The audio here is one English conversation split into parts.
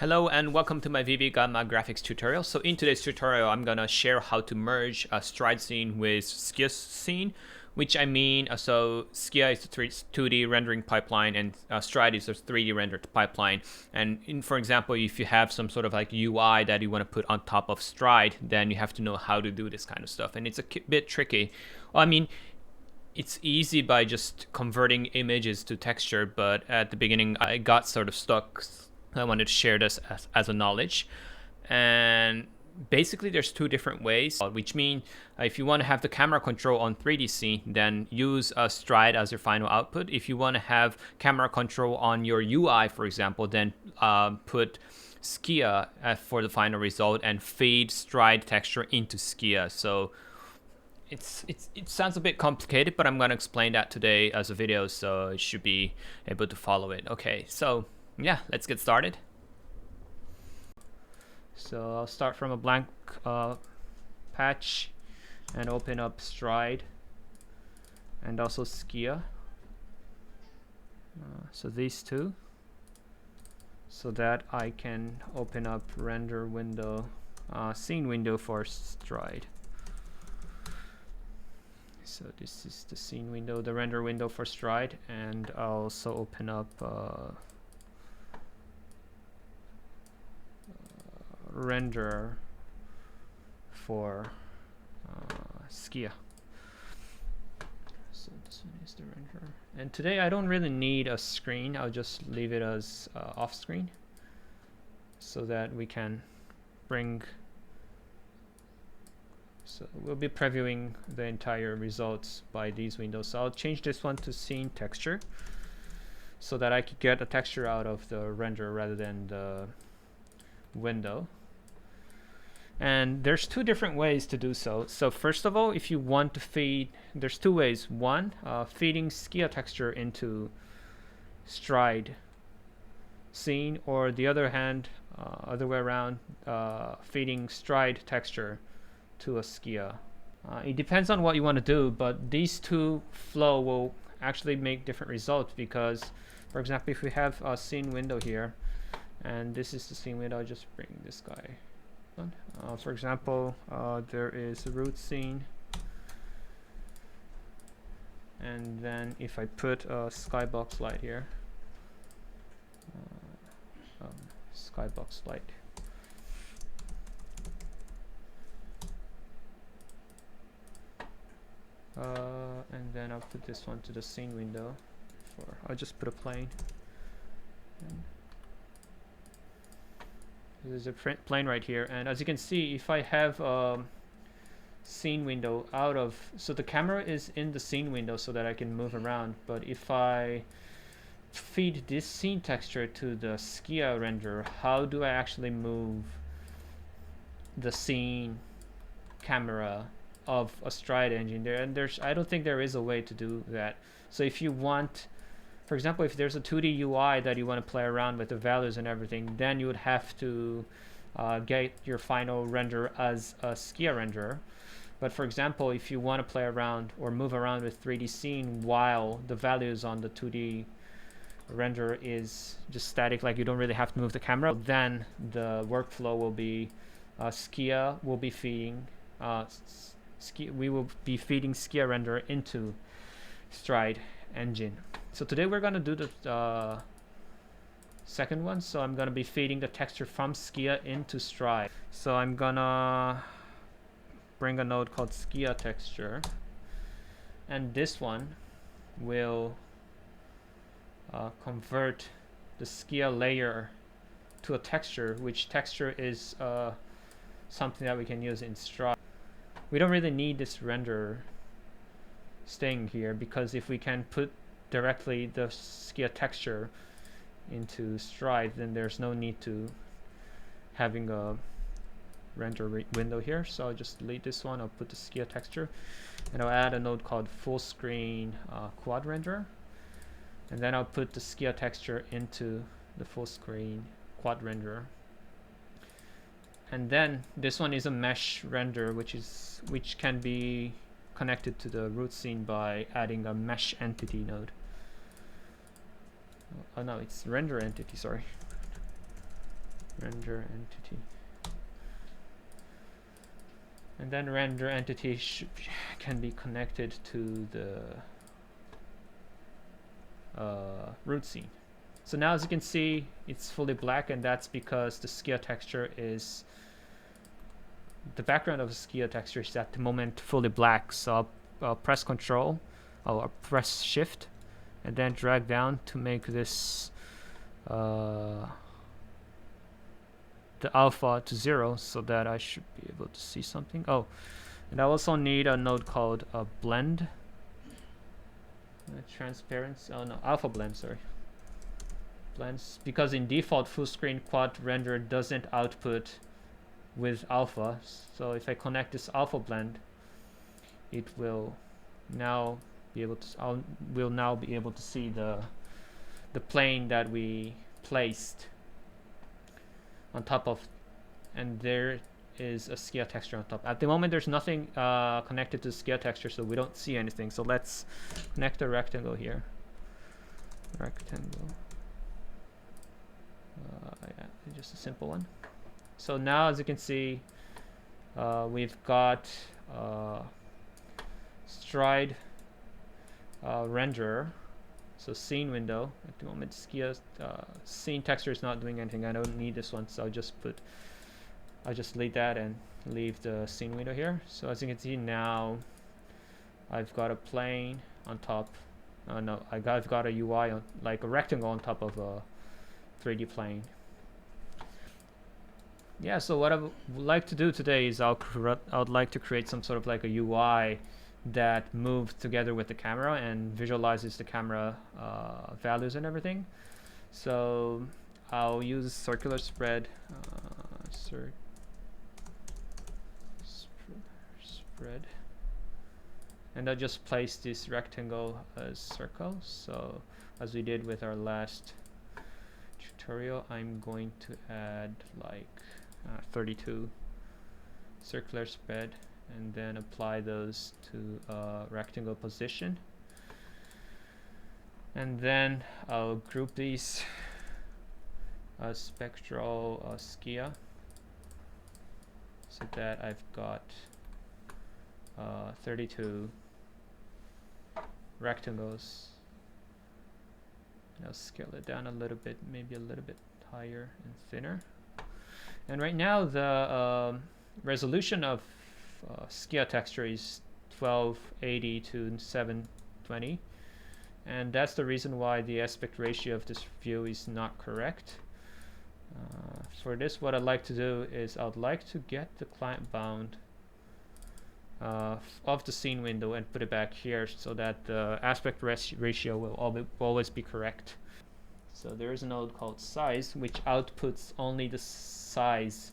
Hello and welcome to my VV Gamma graphics tutorial. So in today's tutorial, I'm gonna share how to merge a Stride scene with Skia scene, which I mean, so Skia is a 2D rendering pipeline and Stride is a 3D rendered pipeline. And for example, if you have some sort of like UI that you want to put on top of Stride, then you have to know how to do this kind of stuff. And it's a bit tricky. Well, I mean, it's easy by just converting images to texture, but at the beginning I got sort of stuck. I wanted to share this as a knowledge. And basically there's two different ways, which mean if you want to have the camera control on 3D scene, then use Stride as your final output. If you want to have camera control on your UI, for example, then put Skia for the final result and feed Stride texture into Skia. So it sounds a bit complicated, but I'm going to explain that today as a video, so you should be able to follow it. Okay, so yeah, let's get started. So I'll start from a blank patch and open up Stride and also Skia. So these two, so that I can open up render window, scene window for Stride. So this is the scene window, the render window for Stride, and I'll also open up render for Skia. So this one is the render. And today I don't really need a screen. I'll just leave it as off screen so that we can bring. So we'll be previewing the entire results by these windows. So I'll change this one to scene texture so that I could get a texture out of the render rather than the window. And there's two different ways to do so. So first of all, if you want to feed, there's two ways. One, feeding Skia texture into Stride scene, or the other hand, other way around, feeding Stride texture to a Skia. It depends on what you want to do, but these two flow will actually make different results because, for example, if we have a scene window here, and this is the scene window, I'll just bring this guy on. For example, there is a root scene, and then if I put a skybox light here, skybox light, and then I'll put this one to the scene window. I'll just put a plane. There's a plane right here, and as you can see, if I have a scene window out of, so the camera is in the scene window so that I can move around, but if I feed this scene texture to the Skia render, how do I actually move the scene camera of a Stride engine there? And I don't think there is a way to do that. So if you want, for example, if there's a 2D UI that you want to play around with the values and everything, then you would have to get your final render as a Skia render. But for example, if you want to play around or move around with 3D scene while the values on the 2D render is just static, like you don't really have to move the camera, then the workflow will be Skia will be feeding we will be feeding Skia render into Stride engine. So today we're gonna do the second one. So I'm gonna be feeding the texture from Skia into Stride. So I'm gonna bring a node called skiatexture, and this one will convert the Skia layer to a texture, which texture is something that we can use in Stride. We don't really need this render staying here, because if we can put directly the Skia texture into Stride, then there's no need to having a render window here. So I'll just delete this one. I'll put the Skia texture, and I'll add a node called full screen quad render, and then I'll put the Skia texture into the full screen quad render. And then this one is a mesh render, which can be connected to the root scene by adding a mesh entity node. Oh no, it's render entity, sorry. render entity. And then render entity can be connected to the root scene. So now as you can see, it's fully black, and that's because the Skia texture is, the background of the Skia texture is at the moment fully black. So I'll press Control, I'll press Shift, and then drag down to make this the alpha to 0, so that I should be able to see something. Oh, and I also need a node called blend. Transparency. Oh no, alpha blend. Sorry. Blends, because in default full screen quad render doesn't output with alpha. So if I connect this alpha blend, it will now be able to. We'll now be able to see the plane that we placed on top of, and there is a Skia texture on top. At the moment, there's nothing connected to Skia texture, so we don't see anything. So let's connect a rectangle here. Rectangle. Yeah, just a simple one. So now, as you can see, we've got Stride renderer. So scene window. At the moment, Skia scene texture is not doing anything. I don't need this one, so I'll just delete that and leave the scene window here. So as you can see now, I've got a plane on top. No, I've got a UI on, like a rectangle on top of a 3D plane. Yeah. So what I would like to do today is I would like to create some sort of like a UI that moves together with the camera and visualizes the camera values and everything. So I'll use circular spread. Spread, and I'll just place this rectangle as circle. So as we did with our last tutorial, I'm going to add like 32 circular spread, and then apply those to rectangle position, and then I'll group these spectral Skia, so that I've got 32 rectangles. I'll scale it down a little bit, maybe a little bit higher and thinner. And right now the resolution of Skia texture is 1280 to 720, and that's the reason why the aspect ratio of this view is not correct. For this, what I'd like to do is I'd like to get the client bound of the scene window and put it back here, so that the aspect ratio will always be correct. So there is a node called size, which outputs only the size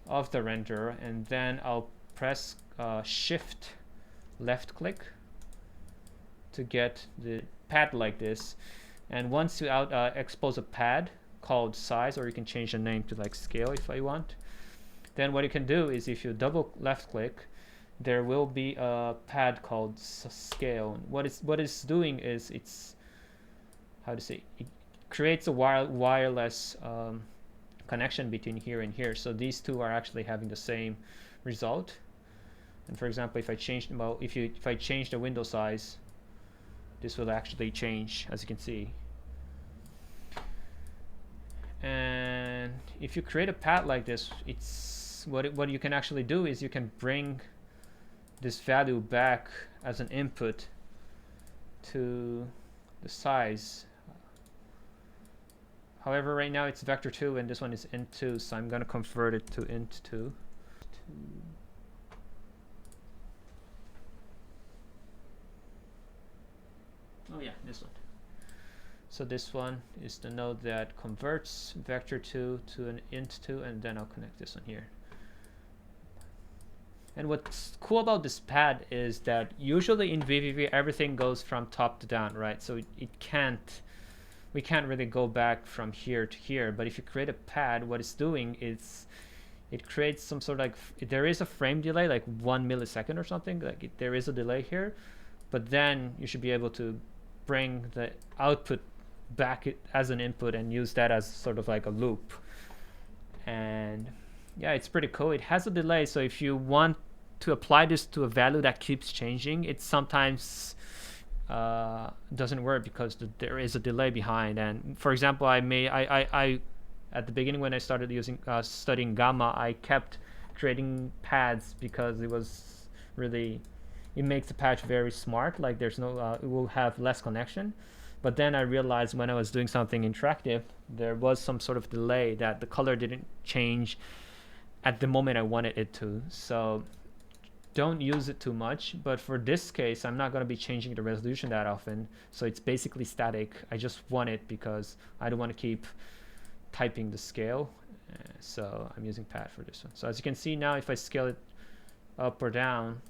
of the renderer, and then I'll press shift left click to get the pad like this. And once you expose a pad called size, or you can change the name to like scale if I want, then what you can do is if you double left click, there will be a pad called scale. What it's doing is it's, how to say, it creates a wireless connection between here and here. So these two are actually having the same result. And for example, if I change if I change the window size, this will actually change, as you can see. And if you create a pad like this, it's what you can actually do is you can bring this value back as an input to the size. However, right now it's vector2 and this one is int2, so I'm going to convert it to int2. Oh yeah, this one. So this one is the node that converts vector2 to an int2, and then I'll connect this one here. And what's cool about this pad is that usually in vvvv everything goes from top to down, right? So we can't really go back from here to here. But if you create a pad, what it's doing is it creates some sort of like, there is a frame delay, like 1 millisecond or something. Like there is a delay here, but then you should be able to bring the output back as an input and use that as sort of like a loop. And yeah, it's pretty cool. It has a delay, so if you want to apply this to a value that keeps changing, it sometimes doesn't work because there is a delay behind. And for example, I at the beginning when I started using studying gamma, I kept creating pads because it was really, it makes the patch very smart, like there's no it will have less connection. But then I realized when I was doing something interactive, there was some sort of delay that the color didn't change at the moment I wanted it to. So don't use it too much. But for this case, I'm not going to be changing the resolution that often, so it's basically static. I just want it because I don't want to keep typing the scale, so I'm using pad for this one. So as you can see now, if I scale it up or down,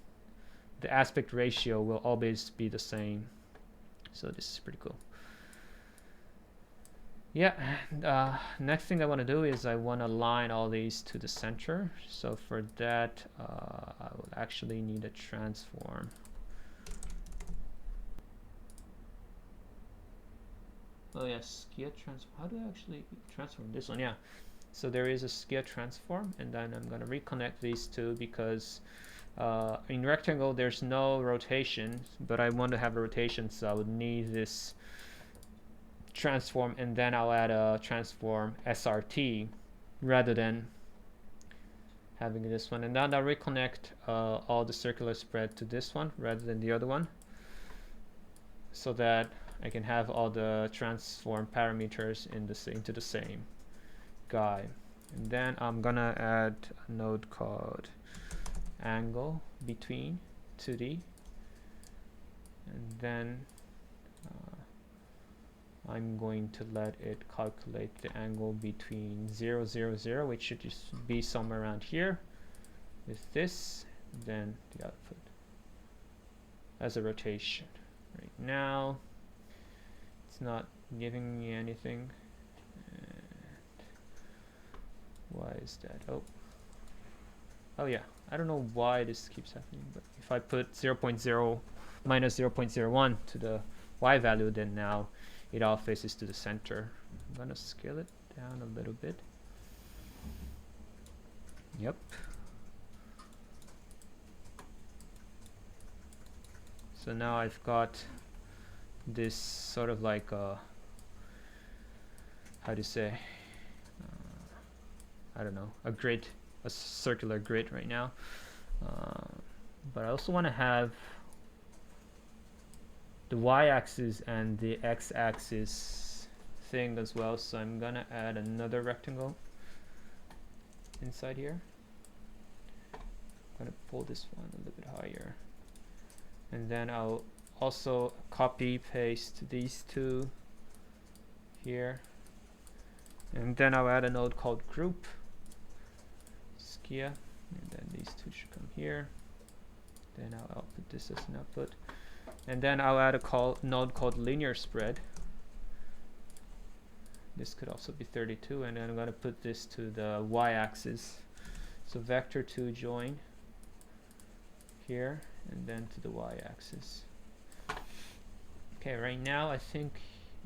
the aspect ratio will always be the same. So this is pretty cool. Yeah, next thing I want to do is I want to align all these to the center. So for that, I will actually need a transform. Oh yes, Skia transform. How do I actually transform this one? Yeah, so there is a Skia transform, and then I'm going to reconnect these two because in rectangle there's no rotation, but I want to have a rotation, so I would need this transform, and then I'll add a transform SRT rather than having this one. And then I'll reconnect all the circular spread to this one rather than the other one, so that I can have all the transform parameters into the same guy. And then I'm gonna add a node called angle between 2D, and then I'm going to let it calculate the angle between 0, 0, 0, which should just be somewhere around here with this, then the output as a rotation. Right now it's not giving me anything. And why is that? Oh yeah, I don't know why this keeps happening, but if I put 0.0 minus 0.01 to the y value, then now it all faces to the center. I'm gonna scale it down a little bit. Yep. So now I've got this sort of like a, how do you say, I don't know, a grid, a circular grid right now. But I also want to have the y-axis and the x-axis thing as well, so I'm gonna add another rectangle inside here. I'm gonna pull this one a little bit higher, and then I'll also copy paste these two here, and then I'll add a node called group Skia, and then these two should come here. Then I'll output this as an output. And then I'll add a node called linear spread. This could also be 32, and then I'm going to put this to the y-axis. So vector 2 join here, and then to the y-axis. Okay, right now I think,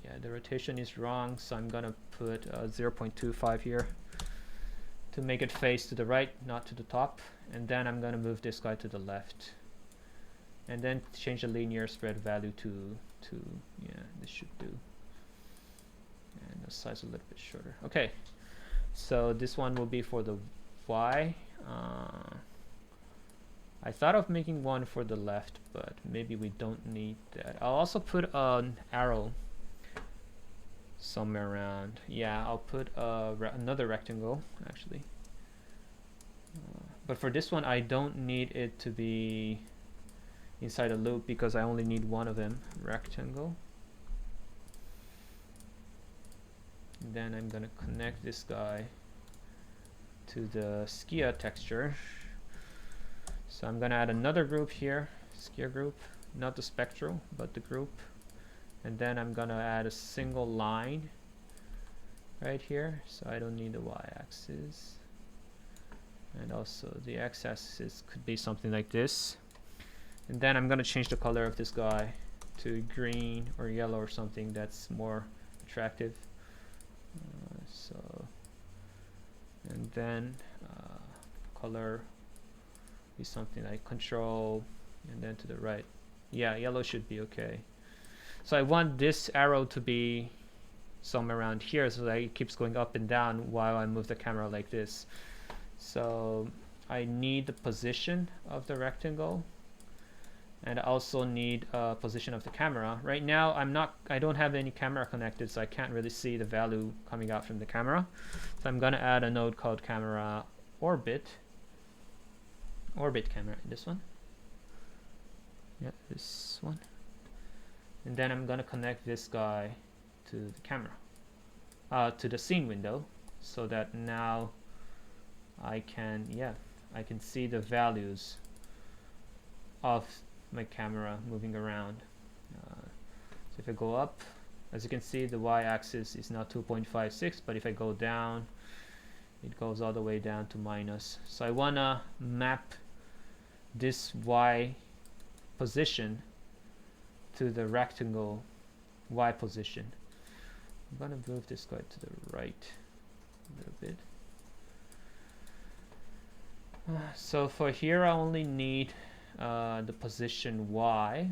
yeah, the rotation is wrong, so I'm going to put 0.25 here to make it face to the right, not to the top. And then I'm going to move this guy to the left. And then change the linear spread value to yeah, this should do. And the size a little bit shorter. Okay, so this one will be for the y. I thought of making one for the left, but maybe we don't need that. I'll also put an arrow somewhere around. Yeah, I'll put another rectangle actually. But for this one, I don't need it to be inside a loop because I only need one of them. Rectangle. And then I'm gonna connect this guy to the Skia texture. So I'm gonna add another group here, Skia group, not the spectral, but the group. And then I'm gonna add a single line right here, so I don't need the y-axis. And also the x-axis could be something like this. And then I'm gonna change the color of this guy to green or yellow or something that's more attractive. And then color is something like control and then to the right. Yeah, yellow should be okay. So I want this arrow to be somewhere around here so that it keeps going up and down while I move the camera like this. So I need the position of the rectangle, and I also need a position of the camera. Right now I don't have any camera connected, so I can't really see the value coming out from the camera. So I'm gonna add a node called camera orbit camera, this one. Yeah, this one. And then I'm gonna connect this guy to the camera, to the scene window, so that now I can see the values of my camera moving around. So if I go up, as you can see, the y-axis is now 2.56, but if I go down, it goes all the way down to minus. So I wanna map this y position to the rectangle y position. I'm gonna move this guy to the right a little bit. So for here I only need the position y.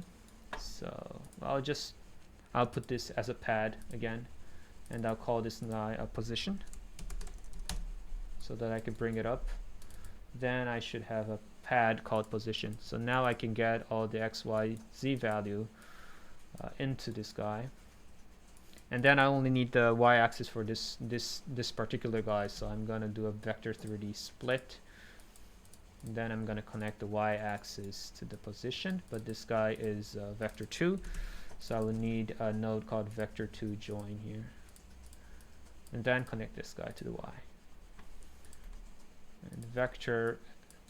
So I'll put this as a pad again, and I'll call this guy a position so that I can bring it up. Then I should have a pad called position. So now I can get all the x, y, z value into this guy. And then I only need the y-axis for this particular guy. So I'm gonna do a vector 3D split. And then I'm gonna connect the y-axis to the position, but this guy is vector 2. So I will need a node called vector 2 join here. And then connect this guy to the y. And vector,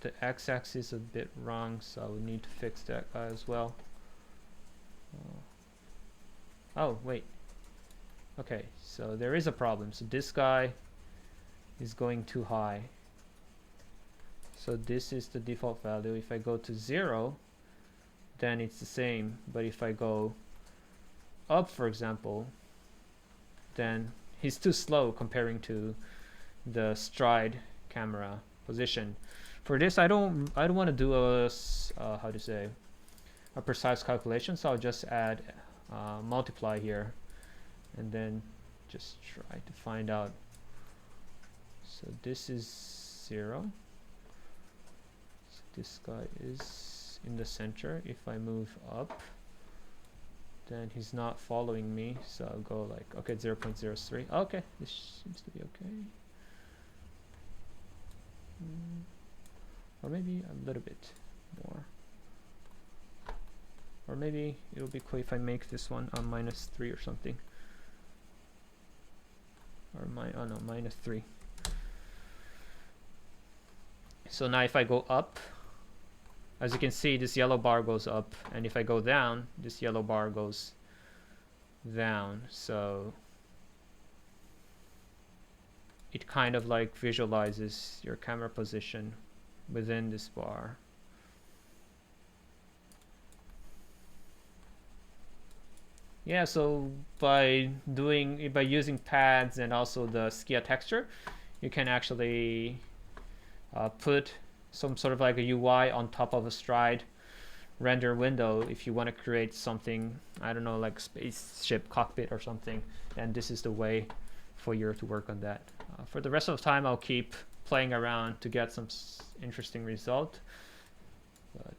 the x-axis is a bit wrong, so I will need to fix that guy as well. Oh, wait. Okay, so there is a problem. So this guy is going too high. So this is the default value. If I go to 0, then it's the same. But if I go up, for example, then he's too slow comparing to the Stride camera position. For this, I don't want to do a a precise calculation. So I'll just add multiply here, and then just try to find out. So this is 0. So this guy is in the center. If I move up, then he's not following me. So I'll go like, okay, 0.03. Okay, this seems to be okay. Or maybe a little bit more. Or maybe it'll be cool if I make this one a -3 or something. Or oh no, -3. So now if I go up, as you can see, this yellow bar goes up, and if I go down, this yellow bar goes down. So it kind of like visualizes your camera position within this bar. Yeah, so by using pads and also the Skia texture, you can actually put some sort of like a UI on top of a Stride render window if you want to create something, I don't know, like spaceship cockpit or something. And this is the way for you to work on that. For the rest of the time, I'll keep playing around to get some interesting result. But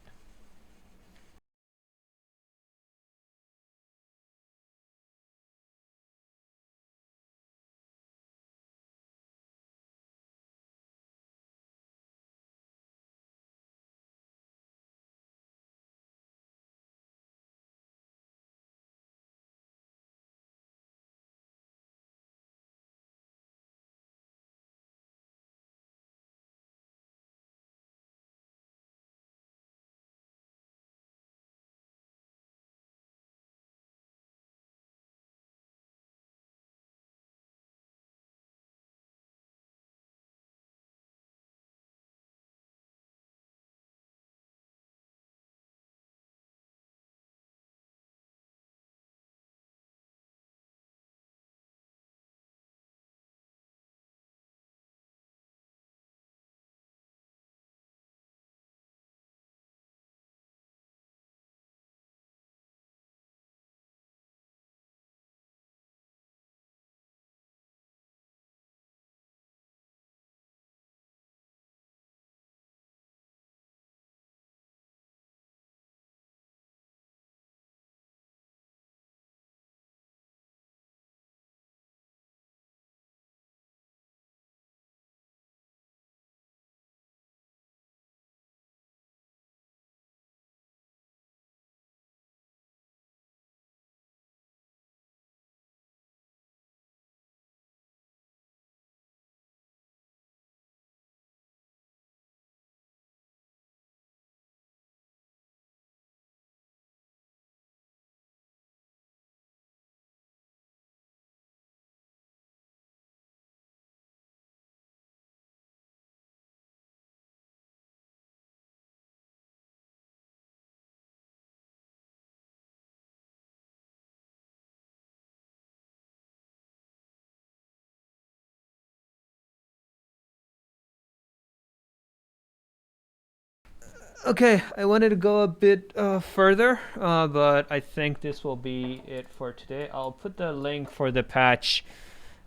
Okay, I wanted to go a bit further, but I think this will be it for today. I'll put the link for the patch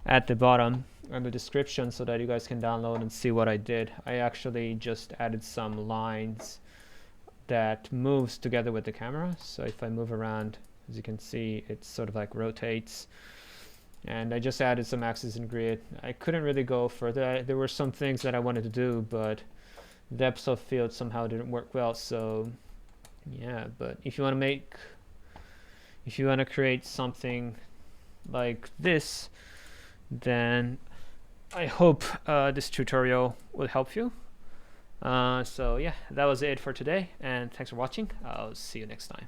at the bottom in the description so that you guys can download and see what I did. I actually just added some lines that moves together with the camera. So if I move around, as you can see, it sort of like rotates. And I just added some axes and grid. I couldn't really go further. There were some things that I wanted to do, but depth of field somehow didn't work well. So yeah, but if you want to create something like this, then I hope this tutorial will help you. So yeah, that was it for today, and thanks for watching. I'll see you next time.